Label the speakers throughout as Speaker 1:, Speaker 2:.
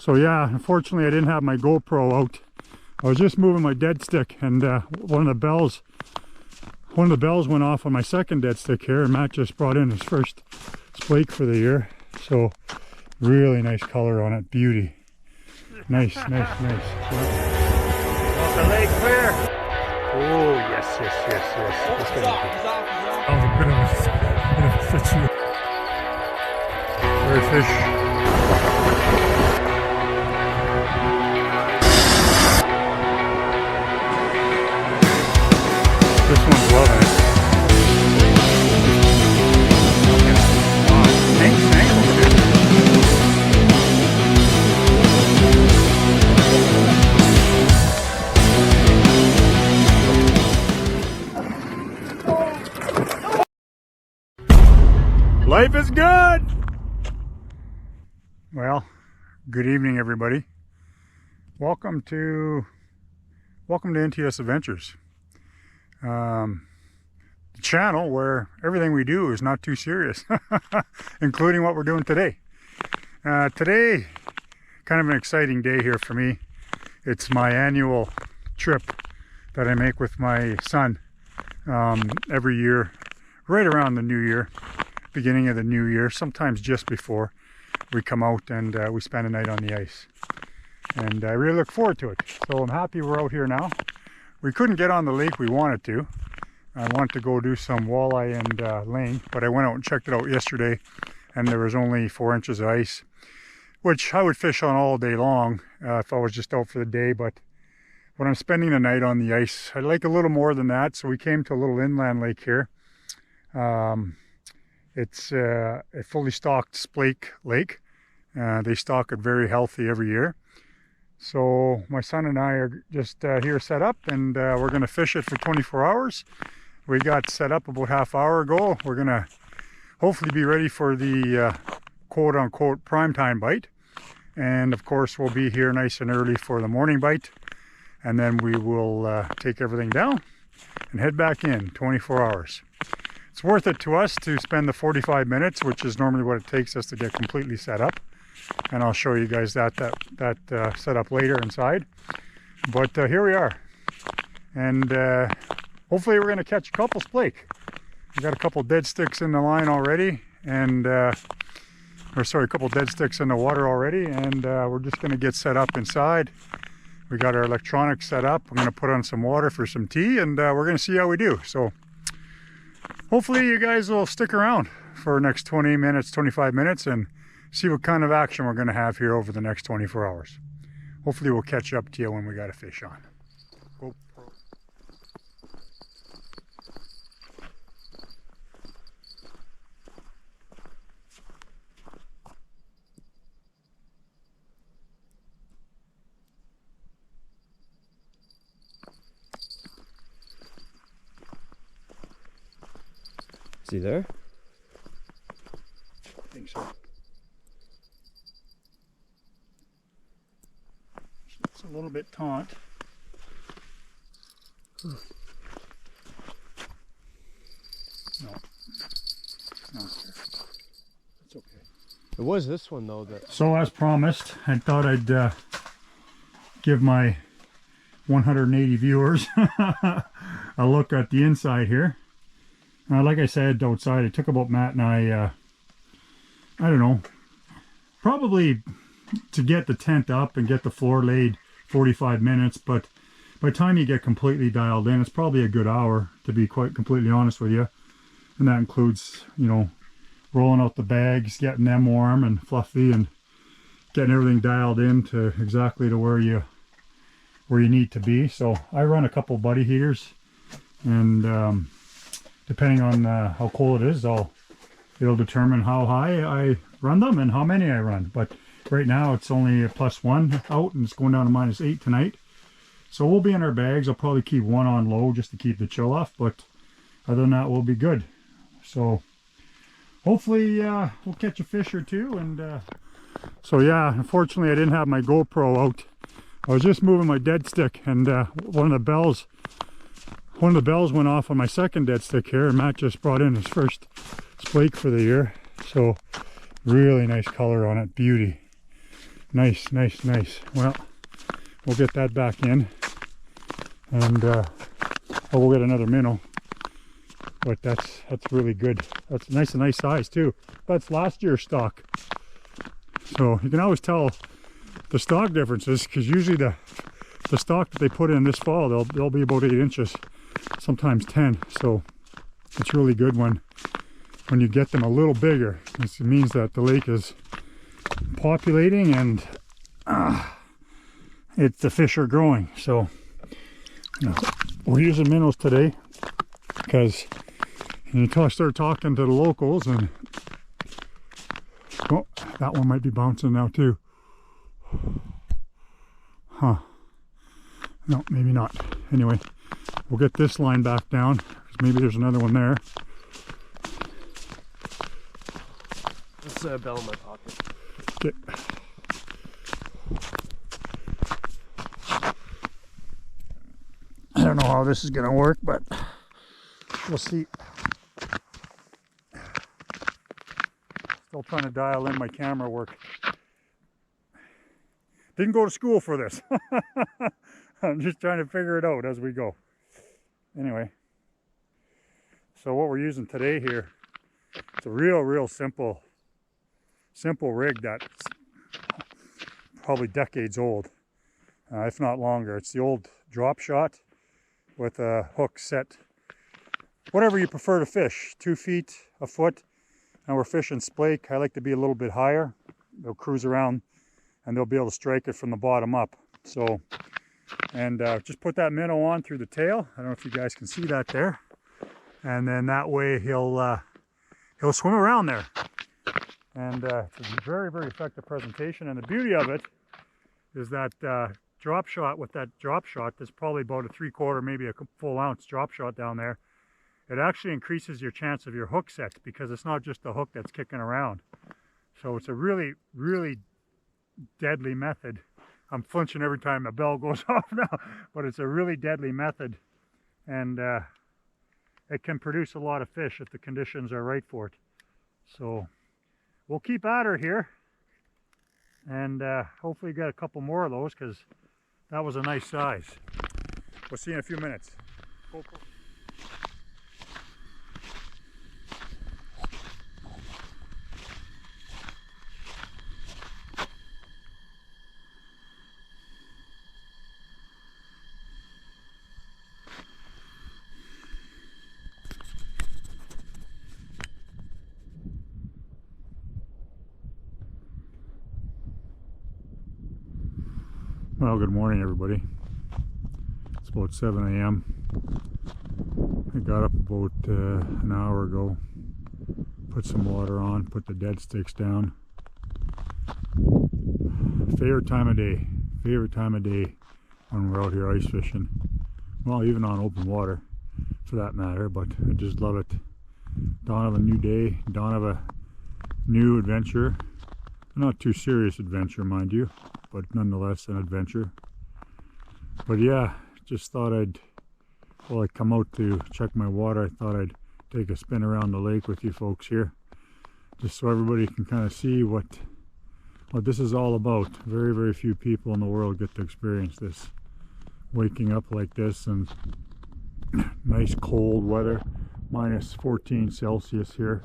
Speaker 1: So yeah, unfortunately I didn't have my GoPro out. I was just moving my dead stick, and one of the bells went off on my second dead stick here, and Matt just brought in his first splake for the year. So really nice color on it, beauty. Nice. Off the lake clear. Oh yes. That's gonna be. That was a bit of a situation. There's fish. This one's loving it. Wow, thanks, dude. Life is good! Well, good evening everybody. Welcome to NTS Adventures. The channel where everything we do is not too serious, including what we're doing today. Today, kind of an exciting day here for me. It's my annual trip that I make with my son every year, right around the new year, beginning of the new year, sometimes just before. We come out and we spend a night on the ice. And I really look forward to it. So I'm happy we're out here now. We couldn't get on the lake we wanted to. I wanted to go do some walleye and ling, but I went out and checked it out yesterday, and there was only 4 inches of ice, which I would fish on all day long if I was just out for the day. But when I'm spending the night on the ice, I'd like a little more than that. So we came to a little inland lake here. It's a fully stocked splake lake. They stock it very healthy every year. So my son and I are just here set up, and we're going to fish it for 24 hours. We got set up about half hour ago. We're going to hopefully be ready for the quote-unquote prime time bite. And of course we'll be here nice and early for the morning bite. And then we will take everything down and head back in 24 hours. It's worth it to us to spend the 45 minutes, which is normally what it takes us to get completely set up. And I'll show you guys that setup later inside. But here we are. And hopefully we're going to catch a couple splake. We got a couple dead sticks in the line already, and a couple dead sticks in the water already, and we're just going to get set up inside. We got our electronics set up. I'm going to put on some water for some tea, and we're going to see how we do. So hopefully you guys will stick around for the next 20 minutes, 25 minutes, and see what kind of action we're going to have here over the next 24 hours. Hopefully we'll catch up to you when we got a fish on. GoPro.
Speaker 2: Is he there?
Speaker 1: I think so. It's a little bit taut. No. No, it's okay.
Speaker 2: It was this one though that.
Speaker 1: So as promised, I thought I'd give my 180 viewers a look at the inside here. Like I said outside, it took about Matt and I don't know, probably to get the tent up and get the floor laid 45 minutes, but by the time you get completely dialed in, it's probably a good hour, to be quite completely honest with you. And that includes, you know, rolling out the bags, getting them warm and fluffy, and getting everything dialed in to exactly to where you need to be. So I run a couple buddy heaters, and depending on how cold it is, it'll determine how high I run them and how many I run. But right now it's only a +1 out, and it's going down to -8 tonight. So we'll be in our bags. I'll probably keep one on low just to keep the chill off, but other than that, we'll be good. So hopefully we'll catch a fish or two. And so yeah, unfortunately I didn't have my GoPro out. I was just moving my dead stick, and one of the bells went off on my second dead stick here, and Matt just brought in his first splake for the year. So really nice color on it, beauty. Nice, nice, nice. Well, we'll get that back in, and we'll get another minnow. But that's really good. That's a nice size too. That's last year's stock. So you can always tell the stock differences, because usually the stock that they put in this fall, they'll be about 8 inches, sometimes 10. So it's really good when you get them a little bigger. This means that the lake is populating and the fish are growing. So we're using minnows today because you start talking to the locals, and oh, that one might be bouncing now too. Huh. No, maybe not. Anyway, we'll get this line back down, because maybe there's another one there.
Speaker 2: Let's bell in my pocket.
Speaker 1: Okay. I don't know how this is going to work, but we'll see. Still trying to dial in my camera work. Didn't go to school for this. I'm just trying to figure it out as we go. Anyway, so what we're using today here, it's a real simple rig that's probably decades old, if not longer. It's the old drop shot with a hook set, whatever you prefer to fish, 2 feet, a foot. And we're fishing splake. I like to be a little bit higher. They'll cruise around and they'll be able to strike it from the bottom up. So, and just put that minnow on through the tail. I don't know if you guys can see that there. And then that way he'll swim around there. And it's a very effective presentation. And the beauty of it is that drop shot, with that drop shot, there's probably about a 3/4, maybe a full ounce drop shot down there. It actually increases your chance of your hook set, because it's not just the hook that's kicking around. So it's a really deadly method. I'm flinching every time the bell goes off now, but it's a really deadly method, and it can produce a lot of fish if the conditions are right for it. So we'll keep at her here, and hopefully get a couple more of those, because that was a nice size. We'll see you in a few minutes. Well, good morning, everybody. It's about 7 a.m. I got up about an hour ago, put some water on, put the dead sticks down. Favorite time of day when we're out here ice fishing. Well, even on open water for that matter, but I just love it. Dawn of a new day, dawn of a new adventure. Not too serious adventure, mind you, but nonetheless an adventure. But yeah, just thought while I come out to check my water, I thought I'd take a spin around the lake with you folks here, just so everybody can kind of see what this is all about. Very few people in the world get to experience this, waking up like this and nice cold weather, minus 14 Celsius here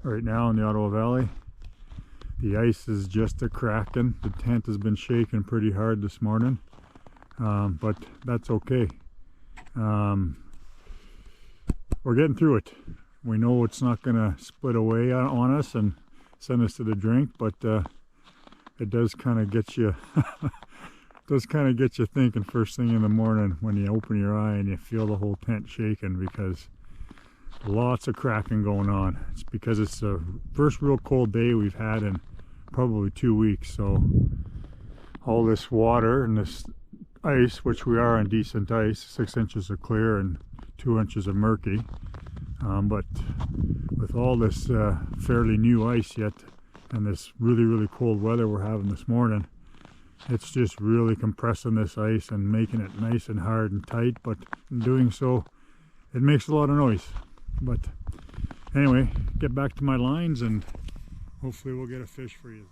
Speaker 1: right now in the Ottawa Valley. The ice is just a cracking. The tent has been shaking pretty hard this morning, but that's okay. We're getting through it. We know it's not going to split away on us and send us to the drink, but it does kind of get you thinking first thing in the morning when you open your eye and you feel the whole tent shaking, because lots of cracking going on. It's because it's the first real cold day we've had in probably 2 weeks, so all this water and this ice, which we are on decent ice, 6 inches of clear and 2 inches of murky, but with all this fairly new ice yet, and this really cold weather we're having this morning, it's just really compressing this ice and making it nice and hard and tight. But in doing so, it makes a lot of noise. But anyway, get back to my lines and hopefully we'll get a fish for you.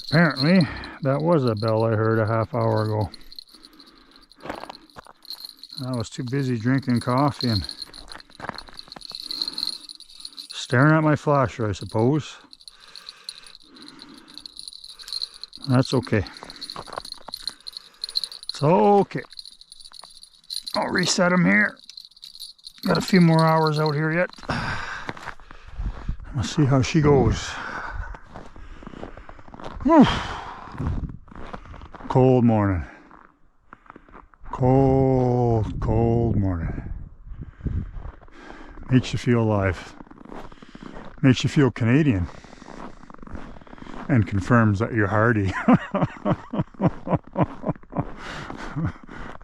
Speaker 1: Apparently, that was a bell I heard a half hour ago. I was too busy drinking coffee and staring at my flasher, I suppose. That's okay. It's okay. I'll reset him here. Got a few more hours out here yet. Let's see how she goes. Whew. Cold morning. Cold morning. Makes you feel alive. Makes you feel Canadian. And confirms that you're hardy.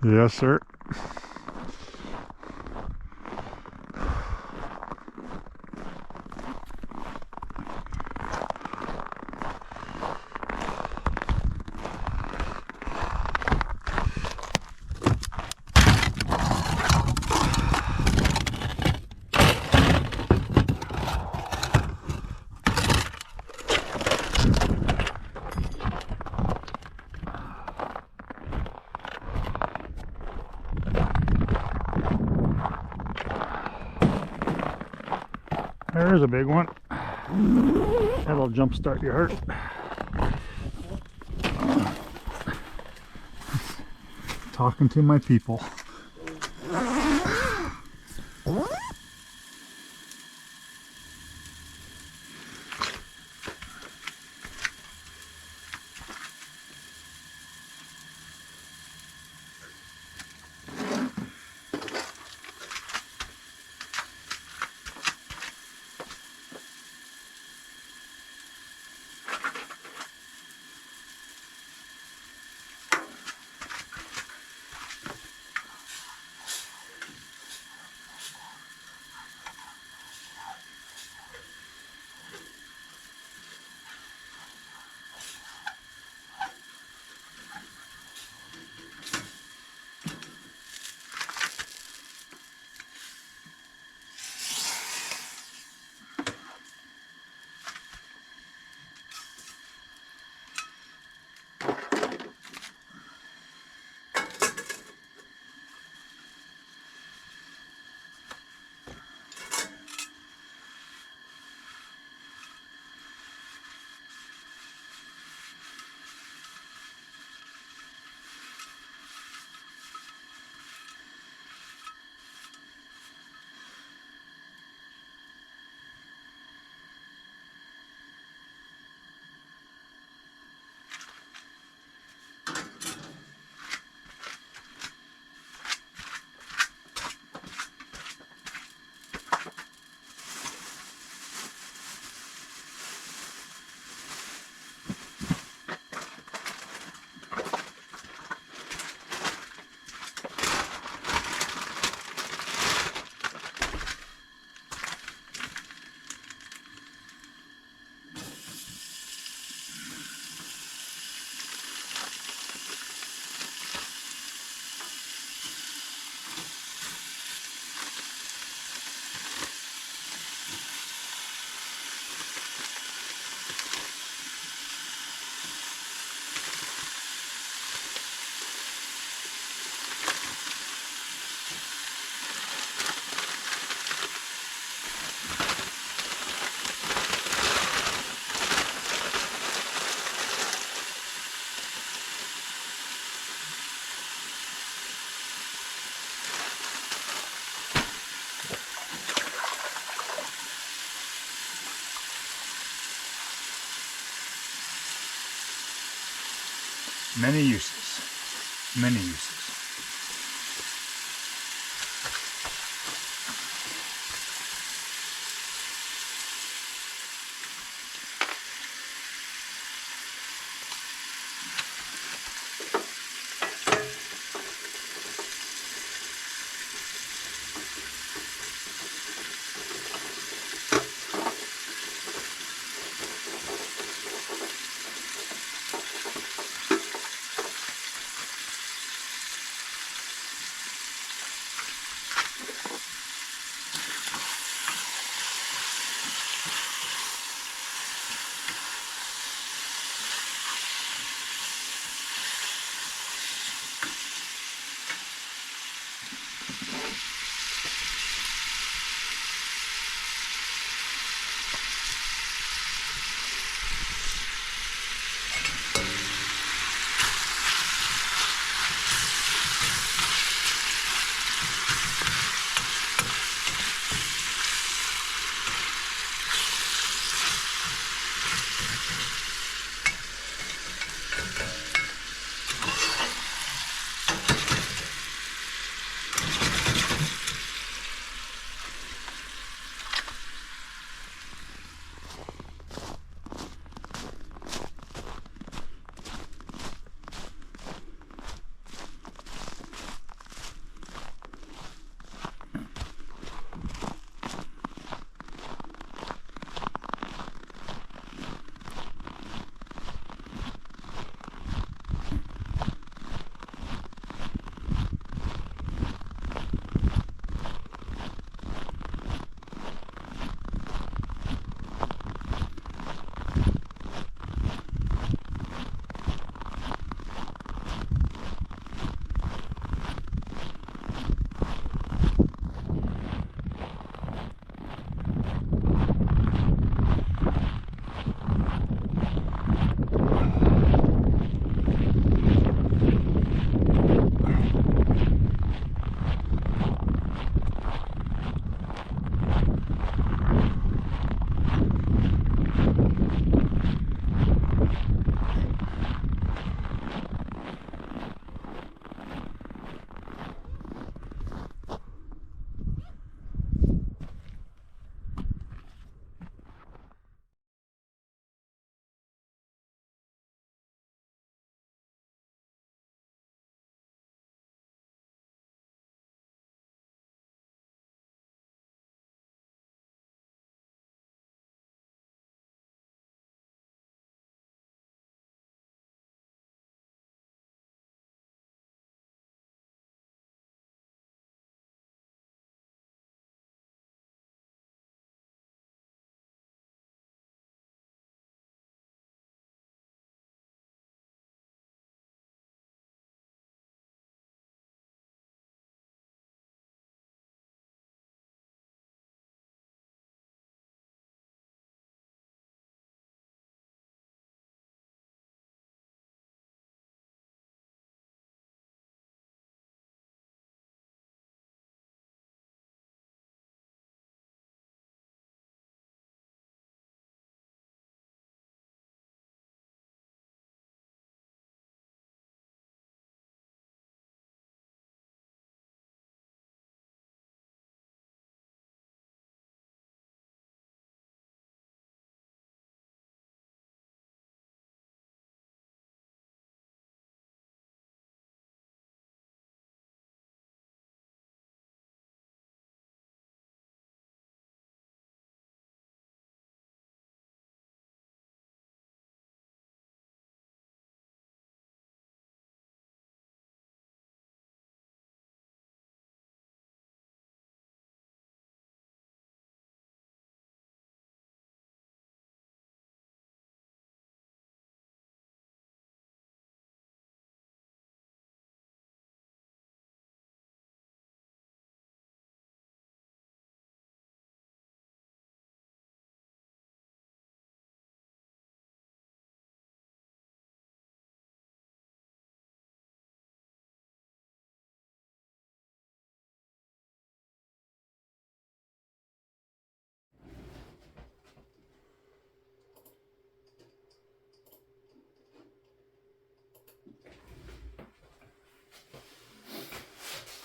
Speaker 1: Yes, sir. There's a big one. That'll jumpstart your heart. Talking to my people. Many uses. Many uses.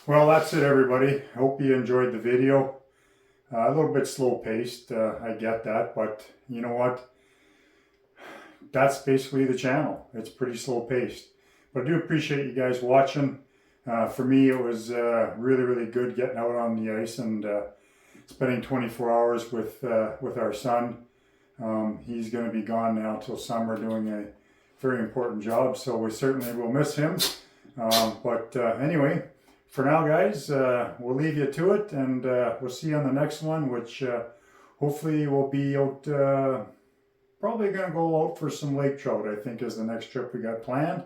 Speaker 1: Well, that's it, everybody. Hope you enjoyed the video. A little bit slow paced, I get that, but you know what? That's basically the channel. It's pretty slow paced. But I do appreciate you guys watching. For me, it was really, really good getting out on the ice and spending 24 hours with our son. He's going to be gone now till summer doing a very important job, so we certainly will miss him. But anyway, for now, guys, we'll leave you to it, and we'll see you on the next one, which hopefully will be out, probably going to go out for some lake trout, I think, is the next trip we got planned.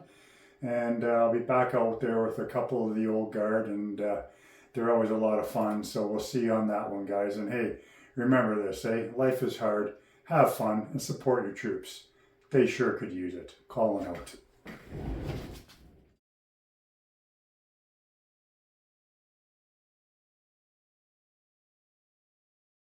Speaker 1: And I'll be back out there with a couple of the old guard, and they're always a lot of fun, so we'll see you on that one, guys. And hey, remember this, life is hard, have fun, and support your troops. They sure could use it. Calling out.